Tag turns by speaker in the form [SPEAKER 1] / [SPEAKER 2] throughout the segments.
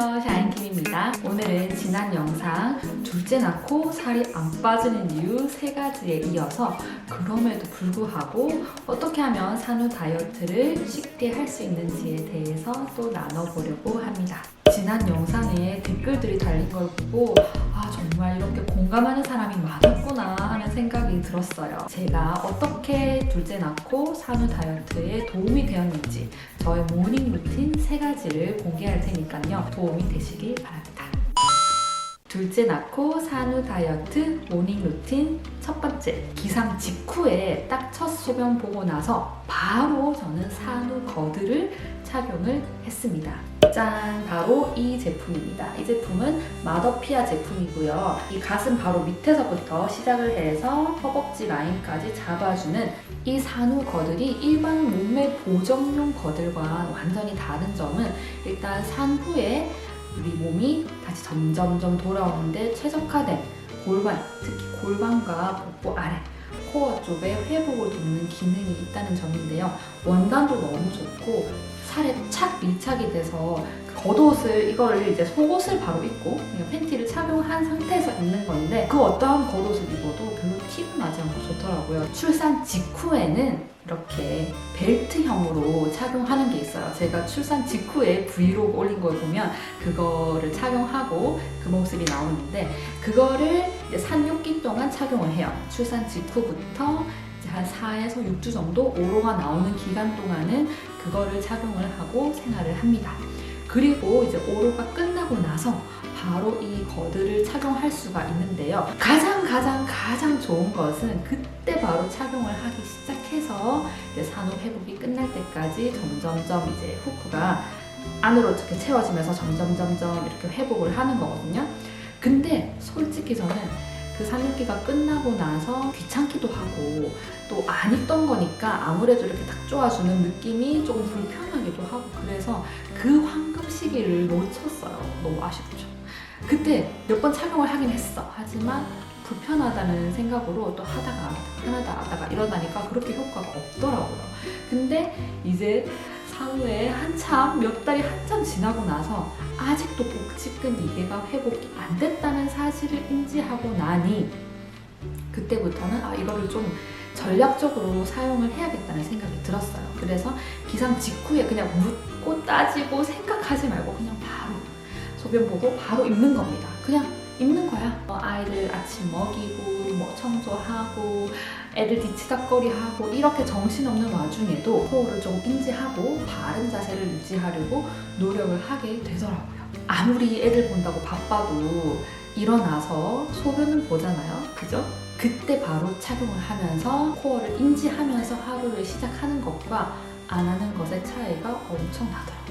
[SPEAKER 1] 안녕하세요, 샤인킴입니다. 오늘은 지난 영상 둘째 낳고 살이 안 빠지는 이유 3가지에 이어서 그럼에도 불구하고 어떻게 하면 산후 다이어트를 쉽게 할 수 있는지에 대해서 또 나눠보려고 합니다. 지난 영상에 댓글들이 달린 걸 보고 정말 이렇게 공감하는 사람이 많았구나 하는 생각이 들었어요. 제가 어떻게 둘째 낳고 산후 다이어트에 도움이 되었는지 저의 모닝 루틴 3가지를 공개할 테니까요. 도움이 되시길 바랍니다. 둘째 낳고 산후 다이어트 모닝 루틴 첫 번째, 기상 직후에 딱 첫 소변 보고 나서 바로 저는 산후 거드를 착용을 했습니다. 짠! 바로 이 제품입니다. 이 제품은 마더피아 제품이고요. 이 가슴 바로 밑에서부터 시작을 해서 허벅지 라인까지 잡아주는 이 산후 거들이 일반 몸매 보정용 거들과 완전히 다른 점은 일단 산후에 우리 몸이 다시 점점점 돌아오는데 최적화된 골반, 특히 골반과 복부 아래, 코어 쪽에 회복을 돕는 기능이 있다는 점인데요. 원단도 너무 좋고 살에 착 밀착이 돼서 겉옷을 이거를 이제 속옷을 바로 입고 그냥 팬티를 착용한 상태에서 입는 건데 그 어떠한 겉옷을 입어도 별로 티가 나지 않고 좋더라고요. 출산 직후에는 이렇게 벨트형으로 착용하는 게 있어요. 제가 출산 직후에 브이로그 올린 걸 보면 그거를 착용하고 그 모습이 나오는데 그거를 이제 3-6기 동안 착용을 해요. 출산 직후부터 한 4에서 6주 정도 오로가 나오는 기간 동안은 그거를 착용을 하고 생활을 합니다. 그리고 이제 오로가 끝나고 나서 바로 이 거드를 착용할 수가 있는데요. 가장 좋은 것은 그때 바로 착용을 하기 시작해서 이제 산후 회복이 끝날 때까지 점점점 이제 후크가 안으로 이렇게 채워지면서 점점점 이렇게 회복을 하는 거거든요. 근데 솔직히 저는 그 산후기가 끝나고 나서 귀찮기도 하고 또 안 입던 거니까 아무래도 이렇게 딱 조아주는 느낌이 조금 불편하기도 하고 그래서 그 황금 시기를 놓쳤어요. 너무 아쉽죠. 그때 몇 번 착용을 하긴 했어. 하지만 불편하다는 생각으로 또 하다가 이러다니까 그렇게 효과가 없더라고요. 근데 이제 산후에 몇 달이 한참 지나고 나서 아직도 복직근 이개가 회복이 안 됐다는 사실을 인지하고 나니 그때부터는 이거를 좀 전략적으로 사용을 해야겠다는 생각이 들었어요. 그래서 기상 직후에 그냥 묻고 따지고 생각하지 말고 그냥 바로 소변 보고 바로 입는 겁니다. 그냥 입는 거야. 아이들 아침 먹이고 청소하고 애들 뒤치다꺼리하고 이렇게 정신없는 와중에도 코어를 조금 인지하고 바른 자세를 유지하려고 노력을 하게 되더라고요. 아무리 애들 본다고 바빠도 일어나서 소변을 보잖아요. 그죠? 그때 바로 착용을 하면서 코어를 인지하면서 하루를 시작하는 것과 안 하는 것의 차이가 엄청 나더라고요.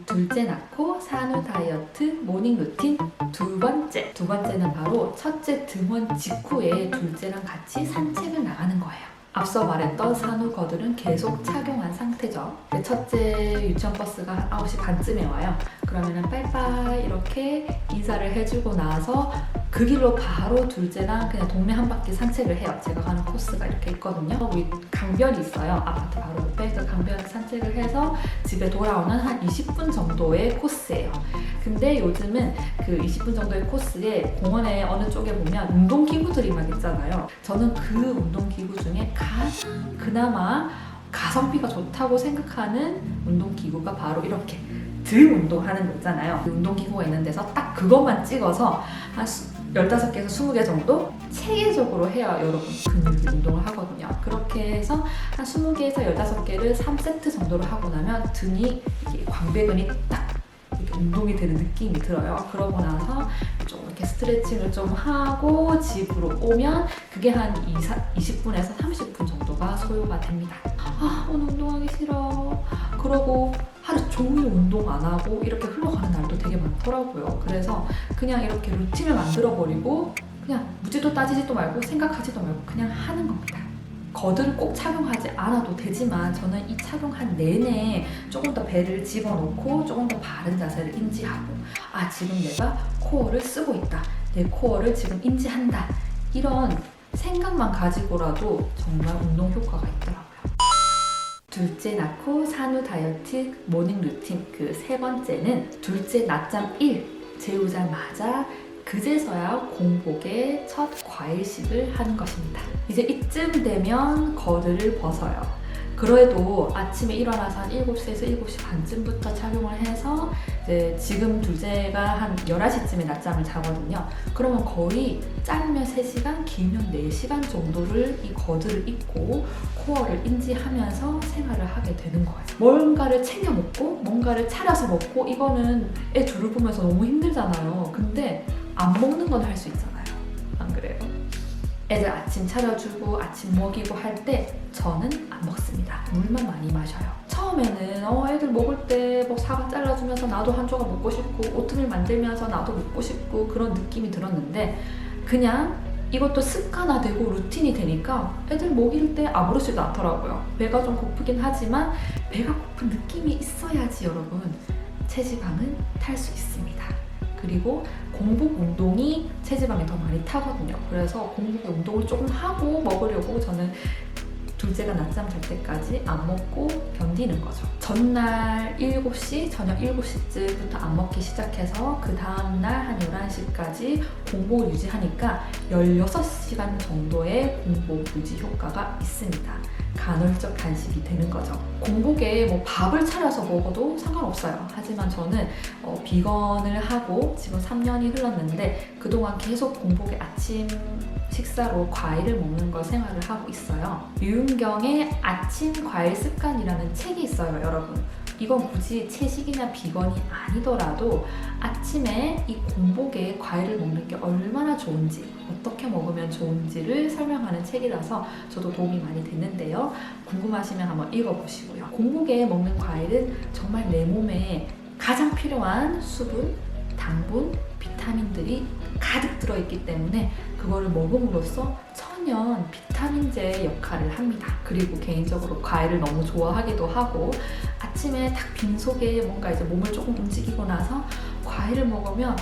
[SPEAKER 1] 둘째 낳고 산후 다이어트 모닝 루틴 두 번째는 바로 첫째 등원 직후에 둘째랑 같이 산책을 나가는 거예요. 앞서 말했던 산후 거들은 계속 착용한 상태죠. 첫째 유치원 버스가 9시 반쯤에 와요. 그러면은 빠이빠이 이렇게 인사를 해주고 나서 그 길로 바로 둘째랑 그냥 동네 한 바퀴 산책을 해요. 제가 가는 코스가 이렇게 있거든요. 우리 강변이 있어요. 아파트 바로 옆에. 그 강변 산책을 해서 집에 돌아오는 한 20분 정도의 코스예요. 근데 요즘은 그 20분 정도의 코스에 공원에 어느 쪽에 보면 운동기구들이 막 있잖아요. 저는 그 운동기구 중에 가장 그나마 가성비가 좋다고 생각하는 운동기구가 바로 이렇게 등 운동하는 거 있잖아요. 그 운동기구가 있는 데서 딱 그것만 찍어서 한 15개에서 20개 정도 체계적으로 해야 여러분 근육 운동을 하거든요. 그렇게 해서 한 20개에서 15개를 3세트 정도로 하고 나면 등이 광배근이 딱 이렇게 운동이 되는 느낌이 들어요. 그러고 나서 좀 이렇게 스트레칭을 좀 하고 집으로 오면 그게 한 20분에서 30분 정도가 소요가 됩니다. 오늘 운동하기 싫어. 그러고 하루 종일 운동 안 하고 이렇게 흘러가는 날도 되게 많더라고요. 그래서 그냥 이렇게 루틴을 만들어버리고 그냥 묻지도 따지지도 말고 생각하지도 말고 그냥 하는 겁니다. 거드를 꼭 착용하지 않아도 되지만 저는 이 착용한 내내 조금 더 배를 집어넣고 조금 더 바른 자세를 인지하고 지금 내가 코어를 쓰고 있다. 내 코어를 지금 인지한다. 이런 생각만 가지고라도 정말 운동 효과가 있더라고요. 둘째 낳고 산후 다이어트 모닝 루틴 그 세 번째는 둘째 낮잠 1 재우자마자 그제서야 공복에 첫 과일식을 하는 것입니다. 이제 이쯤 되면 거드를 벗어요. 그래도 아침에 일어나서 한 7시에서 7시 반쯤부터 착용을 해서 이제 지금 둘째가 한 11시쯤에 낮잠을 자거든요. 그러면 거의 짧으면 3시간, 길면 4시간 정도를 이 거드를 입고 코어를 인지하면서 생활을 하게 되는 거예요. 뭔가를 챙겨 먹고 뭔가를 차려서 먹고 이거는 애 둘을 보면서 너무 힘들잖아요. 근데 안 먹는 건 할 수 있잖아요. 안 그래요? 애들 아침 차려주고 아침 먹이고 할 때 저는 안 먹습니다. 물만 많이 마셔요. 처음에는 애들 먹을 때 뭐 사과 잘라주면서 나도 한 조각 먹고 싶고 오트밀 만들면서 나도 먹고 싶고 그런 느낌이 들었는데 그냥 이것도 습관화되고 루틴이 되니까 애들 먹일 때 아무렇지도 않더라고요. 배가 좀 고프긴 하지만 배가 고픈 느낌이 있어야지 여러분 체지방은 탈 수 있습니다. 그리고 공복 운동이 체지방이 더 많이 타거든요. 그래서 공복 운동을 조금 하고 먹으려고 저는 둘째가 낮잠 잘 때까지 안 먹고 견디는 거죠. 전날 7시, 저녁 7시쯤부터 안 먹기 시작해서 그 다음날 한 11시까지 공복을 유지하니까 16시간 정도의 공복 유지 효과가 있습니다. 간헐적 단식이 되는 거죠. 공복에 뭐 밥을 차려서 먹어도 상관없어요. 하지만 저는 비건을 하고 지금 3년이 흘렀는데 그동안 계속 공복에 아침 식사로 과일을 먹는 걸 생활을 하고 있어요. 유은경의 아침 과일 습관이라는 책이 있어요, 여러분. 이건 굳이 채식이나 비건이 아니더라도 아침에 이 공복에 과일을 먹는 게 얼마나 좋은지, 어떻게 먹으면 좋은지를 설명하는 책이라서 저도 도움이 많이 됐는데요. 궁금하시면 한번 읽어보시고요. 공복에 먹는 과일은 정말 내 몸에 가장 필요한 수분, 당분, 비타민들이 가득 들어있기 때문에 그거를 먹음으로써 천연 비타민제 역할을 합니다. 그리고 개인적으로 과일을 너무 좋아하기도 하고 아침에 딱 빈속에 뭔가 이제 몸을 조금 움직이고 나서 과일을 먹으면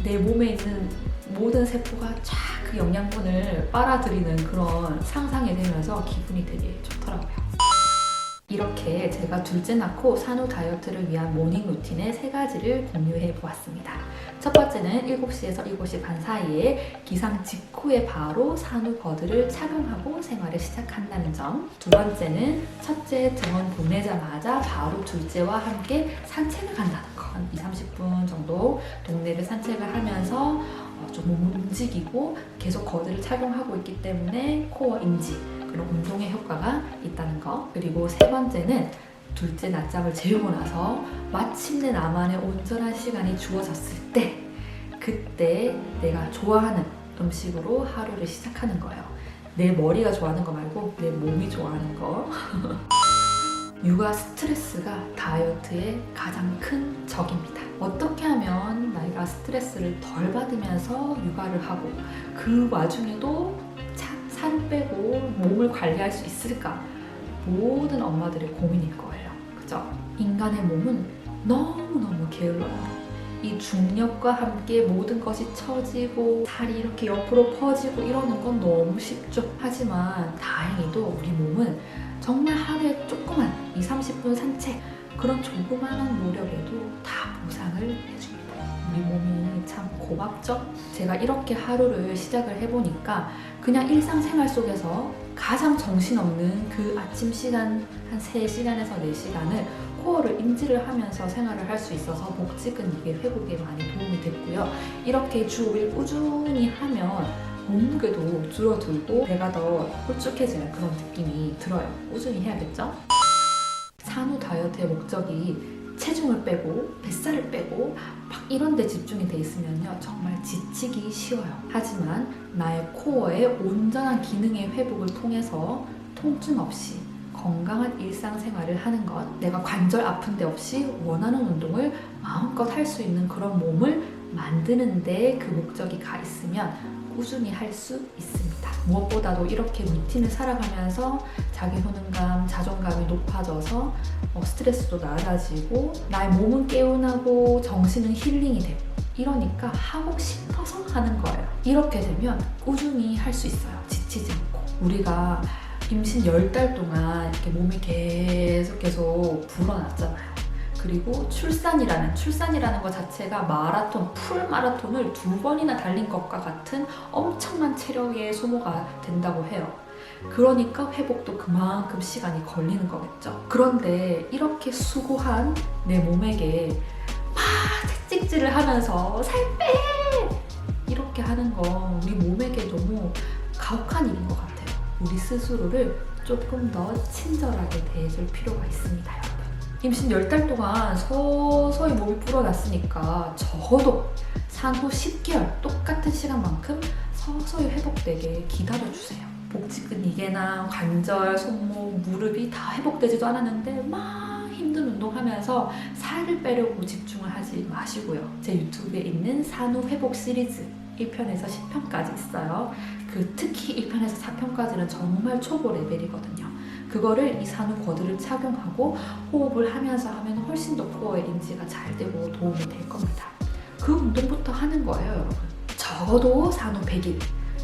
[SPEAKER 1] 내 몸에 있는 모든 세포가 쫙 그 영양분을 빨아들이는 그런 상상이 되면서 기분이 되게 좋더라고요. 이렇게 제가 둘째 낳고 산후 다이어트를 위한 모닝 루틴의 3가지를 공유해 보았습니다. 첫 번째는 7시에서 7시 반 사이에 기상 직후에 바로 산후 거드를 착용하고 생활을 시작한다는 점. 두 번째는 첫째 등원 보내자마자 바로 둘째와 함께 산책을 간다는 거. 한 20-30분 정도 동네를 산책을 하면서 좀 몸을 움직이고 계속 거드를 착용하고 있기 때문에 코어 인지 그런 운동의 효과가 있다는 거. 그리고 세 번째는 둘째 낮잠을 재우고 나서 마침내 나만의 온전한 시간이 주어졌을 때 그때 내가 좋아하는 음식으로 하루를 시작하는 거예요. 내 머리가 좋아하는 거 말고 내 몸이 좋아하는 거. 육아 스트레스가 다이어트의 가장 큰 적입니다. 어떻게 하면 내가 스트레스를 덜 받으면서 육아를 하고 그 와중에도 살을 빼고 몸을 관리할 수 있을까? 모든 엄마들의 고민일 거예요. 그죠? 인간의 몸은 너무너무 게을러요. 이 중력과 함께 모든 것이 처지고 살이 이렇게 옆으로 퍼지고 이러는 건 너무 쉽죠. 하지만 다행히도 우리 몸은 정말 하루에 조그만 20-30분 산책 그런 조그마한 노력에도 다 보상을 해줍니다. 우리 몸이 참 고맙죠? 제가 이렇게 하루를 시작을 해보니까 그냥 일상생활 속에서 가장 정신없는 그 아침 시간 한 3시간에서 4시간을 코어를 인지를 하면서 생활을 할 수 있어서 복직은 이게 회복에 많이 도움이 됐고요. 이렇게 주 5일 꾸준히 하면 몸무게도 줄어들고 배가 더 홀쭉해지는 그런 느낌이 들어요. 꾸준히 해야겠죠? 산후 다이어트의 목적이 체중을 빼고 뱃살을 빼고 막 이런 데 집중이 돼 있으면요 정말 지치기 쉬워요. 하지만 나의 코어의 온전한 기능의 회복을 통해서 통증 없이 건강한 일상생활을 하는 것, 내가 관절 아픈 데 없이 원하는 운동을 마음껏 할 수 있는 그런 몸을 만드는 데 그 목적이 가 있으면 꾸준히 할 수 있습니다. 무엇보다도 이렇게 루틴을 살아가면서 자기 효능감, 자존감이 높아져서 스트레스도 낮아지고 나의 몸은 개운하고 정신은 힐링이 되고 이러니까 하고 싶어서 하는 거예요. 이렇게 되면 꾸준히 할 수 있어요. 지치지 않고. 우리가 임신 10달 동안 이렇게 몸이 계속 불어났잖아요. 그리고 출산이라는 것 자체가 풀 마라톤을 2번이나 달린 것과 같은 엄청난 체력의 소모가 된다고 해요. 그러니까 회복도 그만큼 시간이 걸리는 거겠죠. 그런데 이렇게 수고한 내 몸에게 막 채찍질을 하면서 살 빼! 이렇게 하는 건 우리 몸에게 너무 가혹한 일인 것 같아요. 우리 스스로를 조금 더 친절하게 대해줄 필요가 있습니다, 여러분. 임신 10달 동안 서서히 몸이 불어났으니까 적어도 산후 10개월 똑같은 시간만큼 서서히 회복되게 기다려주세요. 복직근 이개나 관절, 손목, 무릎이 다 회복되지도 않았는데 막 힘든 운동하면서 살을 빼려고 집중을 하지 마시고요. 제 유튜브에 있는 산후 회복 시리즈 1편에서 10편까지 있어요. 특히 1편에서 4편까지는 정말 초보 레벨이거든요. 그거를 이 산후 거드를 착용하고 호흡을 하면서 하면 훨씬 더 코어의 인지가 잘 되고 도움이 될 겁니다. 그 운동부터 하는 거예요, 여러분. 적어도 산후 100일,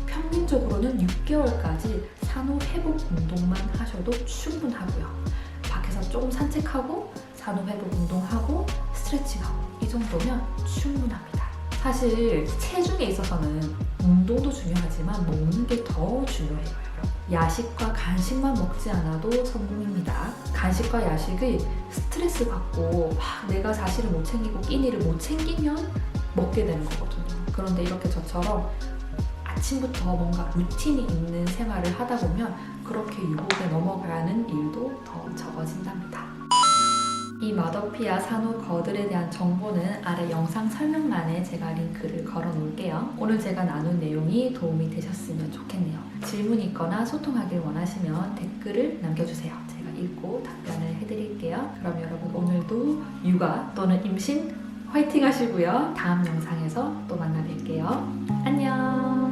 [SPEAKER 1] 평균적으로는 6개월까지 산후 회복 운동만 하셔도 충분하고요. 밖에서 조금 산책하고 산후 회복 운동하고 스트레칭하고 이 정도면 충분합니다. 사실 체중에 있어서는 운동도 중요하지만 먹는 게 더 중요해요. 야식과 간식만 먹지 않아도 성공입니다. 간식과 야식이 스트레스 받고 막 내가 자신을 못 챙기고 끼니를 못 챙기면 먹게 되는 거거든요. 그런데 이렇게 저처럼 아침부터 뭔가 루틴이 있는 생활을 하다 보면 그렇게 유혹에 넘어가는 일도 더 적어진답니다. 이 마더피아 산후 거들에 대한 정보는 아래 영상 설명란에 제가 링크를 걸어 놓을게요. 오늘 제가 나눈 내용이 도움이 되셨으면 좋겠네요. 질문이 있거나 소통하길 원하시면 댓글을 남겨주세요. 제가 읽고 답변을 해드릴게요. 그럼 여러분 오늘도 육아 또는 임신 화이팅 하시고요. 다음 영상에서 또 만나 뵐게요. 안녕.